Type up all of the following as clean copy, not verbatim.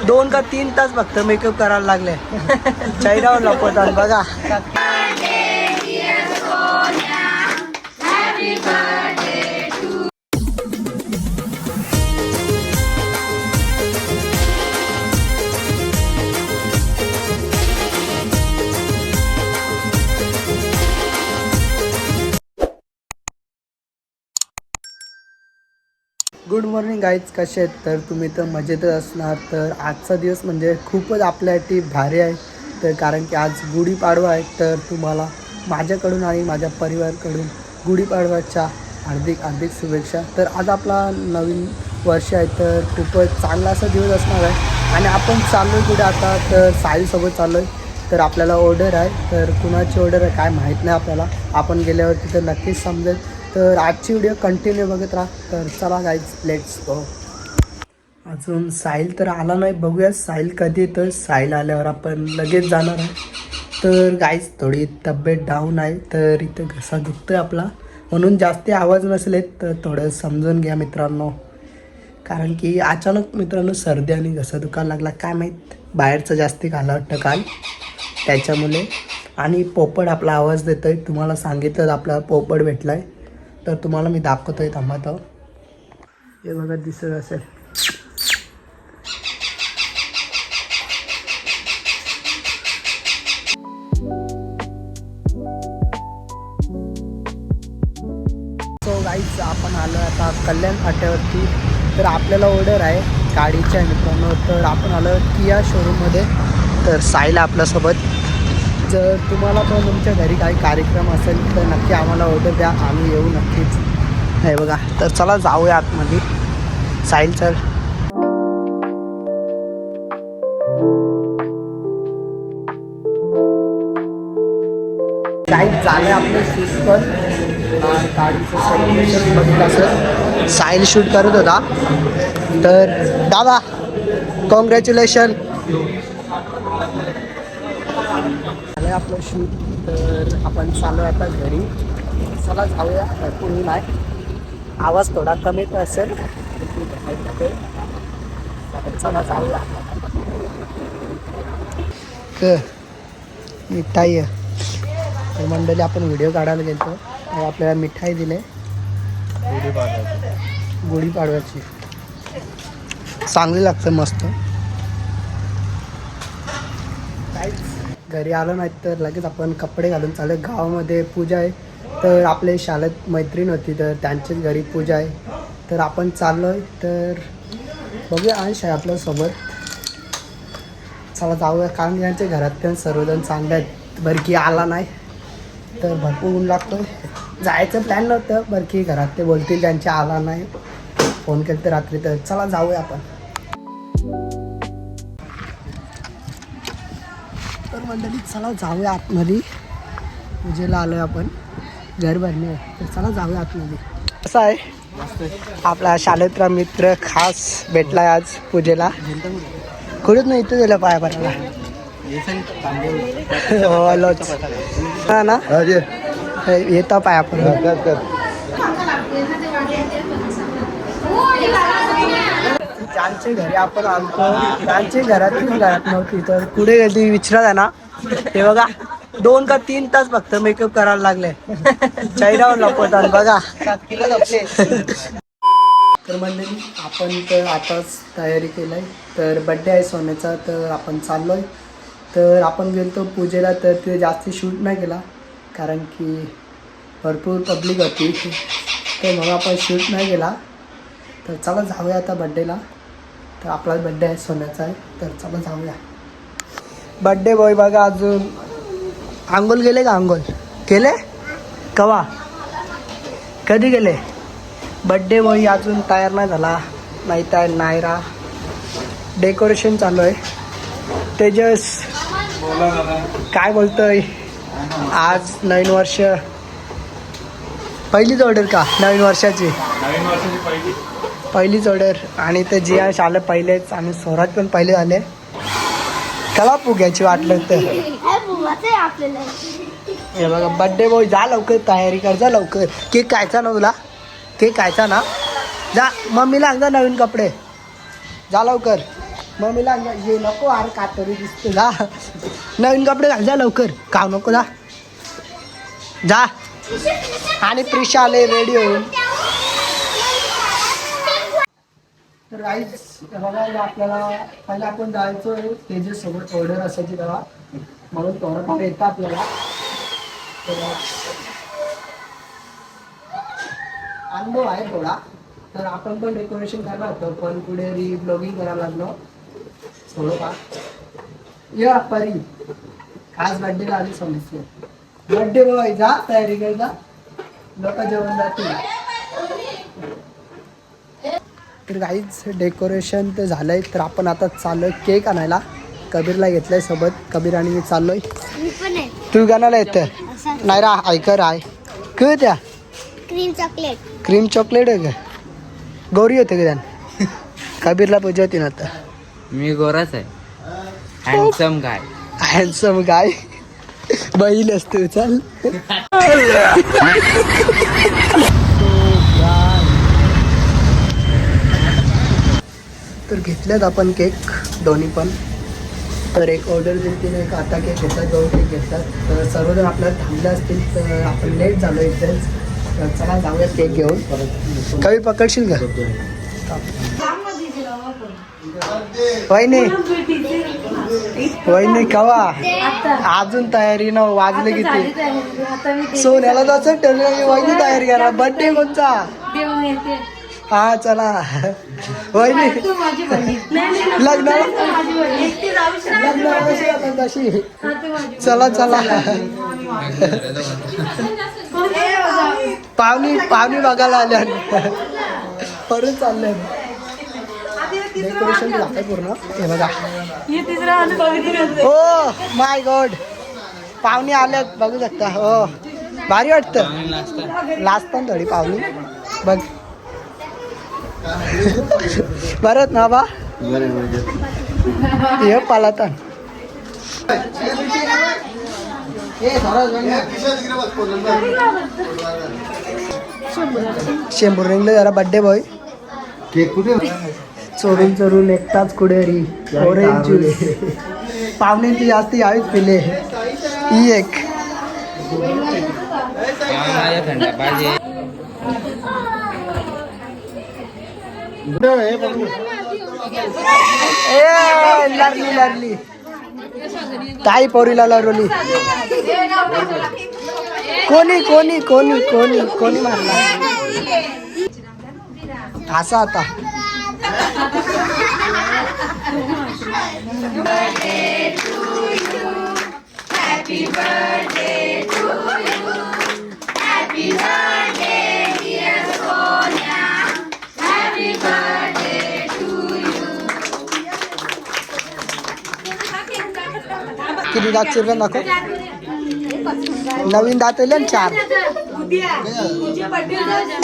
2 का 3 तास फक्त मेकअप करायला लागले. चेहऱ्यावर लपवतात बघा. गुड मॉर्निंग गाईज, कसे आहेत? तर तुम्ही तर मजेतच असणार. तर आजचा दिवस म्हणजे खूपच आपल्यासाठी भारी आहे. तर कारण की आज गुढीपाडवा आहे. तर तुम्हाला माझ्याकडून आणि माझ्या परिवाराकडून गुढीपाडव्याच्या हार्दिक हार्दिक शुभेच्छा. तर आज आपला नवीन वर्ष आहे. तर खूपच चांगला असा दिवस असणार आहे. आणि आपण चाललो आहे कुठे आता, तर साईसोबत चाललो आहे. तर आपल्याला ऑर्डर आहे. तर कुणाची ऑर्डर आहे काय माहीत नाही आपल्याला. आपण गेल्यावर तिथं नक्कीच समजेल. तर आजची व्हिडिओ कंटिन्यू बघत राहा. तर चला गाईज, लेट्स गो. अजून साहिल तर आला नाही, बघूया साहिल कधी येतं. साहिल आल्यावर आपण लगेच जाणार आहे. तर गाईज थोडी तब्येत डाऊन आहे. तर इथं घसा दुखतोय आपला, म्हणून जास्त आवाज नसले तर थोडं समजून घ्या मित्रांनो. कारण की अचानक मित्रांनो सर्दी आणि घसा दुखायला लागला, काय माहीत बाहेरचं जास्ती खाल्लं वाटतं काल, त्याच्यामुळे. आणि पोपट आपला आवाज देतो आहे. तुम्हाला सांगितलं आपला पोपट भेटला आहे. तर तुम्हाला मी दाखवतो आहे, थांबा. तो हे बघा दिसत असेल. सो गाईज, आपण आलो आता कल्याण फाट्यावरती. तर आपल्याला ऑर्डर आहे गाडीच्या मित्रांनो. तर आपण आलो किया शोरूममध्ये. तर साईला आपल्यासोबत. जर तुम्हाला पण तुमच्या घरी काही कार्यक्रम असेल तर नक्की आम्हाला ऑर्डर द्या, आम्ही येऊ नक्कीच. हे बघा. तर चला जाऊया आतमध्ये. साहिल सर काही झालं आपलं शूट पण. गाडीचं सेलिब्रेशन बघितलं असेल, साहिल शूट करत होता. तर दादा कॉंग्रॅच्युलेशन. झालं आपलं शूट. तर आपण चालू आहे आता घरी. चला जाऊया. पुढे नाही, आवाज थोडा कमी असेल. चला जाऊया. मिठाई आहे मंडळी. आपण व्हिडिओ काढायला गेलो तर आपल्याला मिठाई दिले गुढीपाडव्याची. चांगली लागतं मस्त. काहीच घरी आलो नाही तर लगेच आपण कपडे घालून चालू. गावामध्ये पूजा आहे. तर आपले शाळेत मैत्रीण होती, तर त्यांच्याच घरी पूजा आहे. तर आपण चाललो आहे. तर बघूया अंश आहे आपल्यासोबत. चला जाऊया. कारण यांच्या घरात सर्वजण चांगले आहेत. बरकी आला नाही तर भरपूर ऊन लागतो. जायचं प्लॅन नव्हतं, बरकी घरात ते बोलतील त्यांच्या आला नाही, फोन केलं तर रात्री. तर चला जाऊया आपण. तर मंडळी चला जाऊया आतमध्ये. पूजेला आलो आहे आपण, घर भरणे आहे. तर चला जाऊया आतमध्ये. कसं आहे आपला शाळेतला मित्र खास भेटला आज पूजेला. कुठेच नाही, इथं गेलं पाया पडायला. हा ना, येता पाया पडायला. त्यांच्या घरी आपण आलतो, त्यांच्या घरात नव्हती. तर पुढे गेली विचारत ना. हे बघा 2 का 3 तास फक्त मेकअप करायला लागले. चेहऱ्यावर लपवतात बघा. तर मंडळी आपण तर आताच तयारी केलं आहे. तर बड्डे आहे सोन्याचा. तर आपण चाललो आहे. तर आपण गेलो पूजेला. तर ते जास्त शूट नाही केला कारण की भरपूर पब्लिक होती. तर मग आपण शूट नाही केला. तर चला जाऊया आता बड्डेला. तर आपला बड्डे आहे सोन्याचा आहे. तर चला जाऊया. बड्डे बॉय बघा. अजून आंघोळ गेले का? आंघोळ केले कवा? कधी गेले? बड्डे बॉय अजून तयार नाही झाला. नाही तर नायरा डेकोरेशन चालू आहे. तेजस काय बोलतोय? आज नवीन वर्ष पहिलीच ऑर्डर का? नवीन वर्षाची पहिलीच ऑर्डर. आणि ते जियाश आलं पहिलेच आणि स्वराज पण पहिले आले. कला फुग्याची वाटलं तर. हे बघा बड्डे बॉय, जा लवकर तयारी कर, जा लवकर. केक खायचा ना तुला? केक खायचा ना? जा मम्मीला सांग, जा नवीन कपडे, जा लवकर. मम्मीला ये नको अरे कातरी दिसते जा नवीन कपडे घाल जा लवकर काव नको जा जा आणि प्रिशा आले रेडी होऊन तर गाईज बघा आपल्याला पहिला आपण जायचो त्याच्यासोबत ऑर्डर असायची तेव्हा म्हणून थोडंफार येतं आपल्याला अनुभव आहे थोडा तर आपण पण डेकोरेशन करणार होतो पण पुढे ब्लॉगिंग करायला लागलो थोडंफार या परी खास बड्डेला आली समजते बड्डे बॉय जा तयारी कर जा लोक जेवण जातील तर काहीच डेकोरेशन तर झालंय तर आपण आता चाललोय केक आणायला कबीरला घेतलंय सोबत कबीर आणि मी चाललोय तू गाण्याला येतं नाही रा ऐकर आहे क त्या क्रीम चॉकलेट आहे का गौरी होते का त्यान कबीरला पूजा होती ना आता मी गोराच आहे हँडसम गाय बैल असतो चल तर घेतल्यात आपण केक दोन्ही पण तर एक ऑर्डर दिली तिने एक आता केक घेतला 2 केक घेतला तर सर्वजण आपल्याला थांबले असतील तर आपण लेट झालो इथेच तर चला जाऊया केक घेऊन कवी पकडशील का वहिनी वहिनी कवा अजून तयारी न वाजले किती सोन्याला जायचं ठरलं वहिनी तयारी करा बर्थडे कोणचा हा चला वहिनी लग्न तशी चला चला पाहुणी बघायला आल्या परत चाललंय डेकोरेशन झालंय पूर्ण हे बघा हो माय गॉड पाहुणे आल्यात बघू शकता हो भारी वाटतं लास्ट पण थोडी पाहुणी बघ बरं ना बा ये पालाता शेंबूर रिंगले जरा बड्डे बॉय केक कुठे चोरून चोरून एकटाच कुडेरी ऑरेंज जुले पाहुण्यांची जास्त यावीच पिले ही एक लरली लरली ताई पोरीला लरवली कोणी कोणी कोणी कोणी कोणी मारला असा आता Happy birthday to you. Happy birthday, dear Sonia. Happy birthday to you. किती दात चिरलं दाखव नवीन दात आले ना 4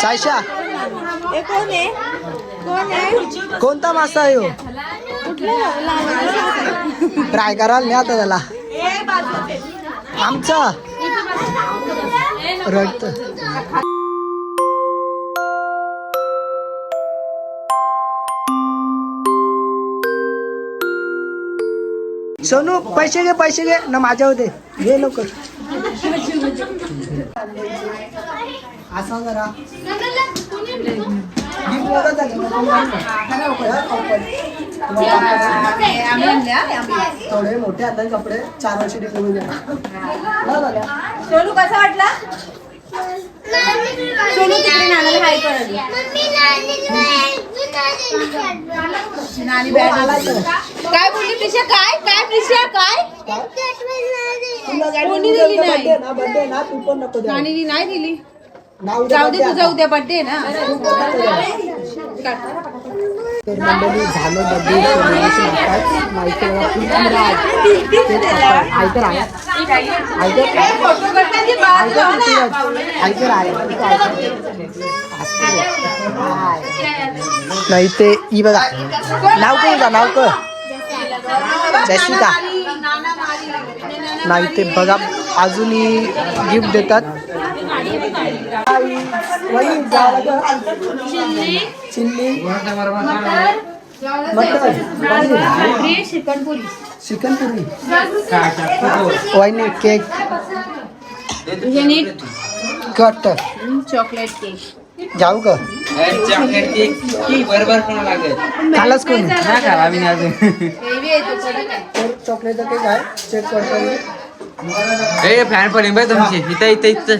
सायशा कोणता मासा आहे हो ट्राय कराल नाही आता त्याला आमचा रडत सोनू पैसे घे ना माझ्या होते घे लवकर असा जरा थोडे मोठे आता कपडे 4 वर्ष डिलिव्हरी सोनू कसा वाटला सोनू तिकडे नानाला हाय करायला काय बोलली प्रिशा काय काय प्रिशा काय कोणी दिली नाही बर्थडे ना तू पण नको नानीने नाही दिली जाऊ दे तुझा उद्या बर्थडे ना तर मंडळी झालं बर्थडे नाही ते ही बघा नाव का नाव क जयसिका नाही ते बघा अजूनही गिफ्ट देतात चिल्ली मटन चिकन पुरी चिकन पुरी वाईन केक तुझे नीट कट चॉकलेट केक जाऊ का चॉकलेट केक बरोबर कोणा लागेल खालाच कोणी ना खाला मी अजून हेवी आहे तो कडक आहे. तर चॉकलेटचा केक आहे चेक करतो मी. ए फॅन पडेल बाय तुमची इथं इथं इथं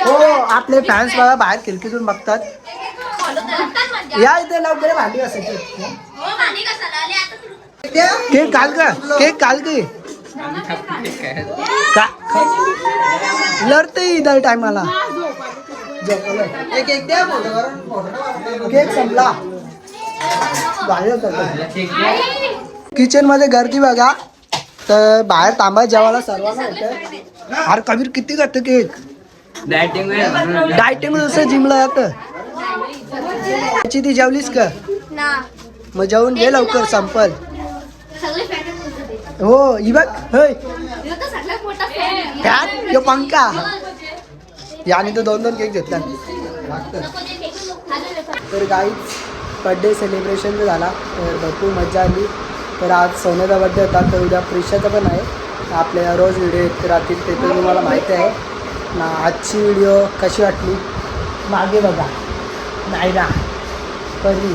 हो आपले फॅन्स बघा बाहेर खिडकीतून बघतात या इथे लवकर भांडी असायची केक घाल का केक घाल की लढते इधर टायमाला केक संपला किचन मध्ये गर्दी बघा तर बाहेर तांबा जेवायला सर्वांना होतं अरे कबीर किती करते केक डायटिंग जसं जिमला जातं त्याची ती जेवलीस का मग जेवून घे लवकर संपल हो ही बघ होय फॅन यो पंखा याने तर 2-2 केक घेतला तर गाईच बड्डे सेलिब्रेशन झाला तर भरपूर मजा आली तर आज सोन्याचा बड्डे होता तर उद्या प्रिशाचा पण आहे आपल्या रोज व्हिडिओ येत राहतील ते तर तुम्हाला माहिती आहे ना आजची व्हिडिओ कशी वाटली मागे बघा नाही ना कधी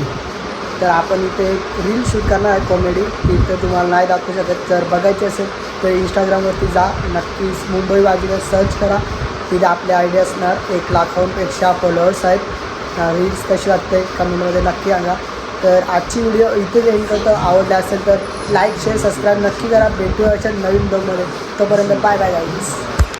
तर आपण इथे एक रील शूट करणार आहे कॉमेडी इथं तुम्हाला नाही दाखवू शकत जर बघायची असेल तर इंस्टाग्रामवरती जा नक्कीच मुंबई बाजूला सर्च करा तिथे आपले आयडिया असणार 1 लाखांपेक्षा फॉलोअर्स आहेत रील्स कशी वाटते कमेंटमध्ये नक्की सांगा तर आजची व्हिडिओ इथेच एंड करतो आवडली असेल तर लाईक शेअर सबस्क्राईब नक्की करा भेटूया अशा नवीन ब्लॉगमध्ये तोपर्यंत बाय बाय गाईज